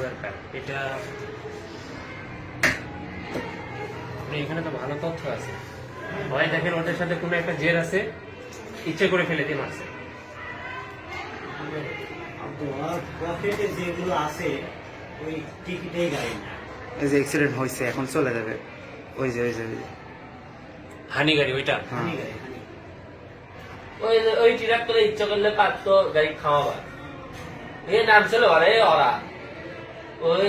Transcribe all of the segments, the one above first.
দরকার এটা এখানে তো ভালো তথ্য আছে। হয় দেখেন ওদের সাথে কোনো একটা জের আছে, ইচ্ছে করে ফেলে দিয়ে মারছে। তোমার পকেটে যেগুলো আছে ওই টিকিটেই গাড়ি না। এই যে অ্যাক্সিডেন্ট হয়েছে এখন চলে যাবে, ওই যে হানি গাড়ি ওইটা, হ্যাঁ। ওই ট্রাক করে ইচ্ছা করলে পারতো গাড়ি খাওয়াবার। এ নাম ছিল ওরা ওই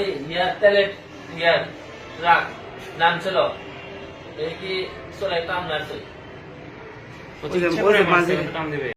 তেলের ট্রাক নাম ছিল এই কি চলে একটা আপনার ইচ্ছে করে মারছে, টান দেবে।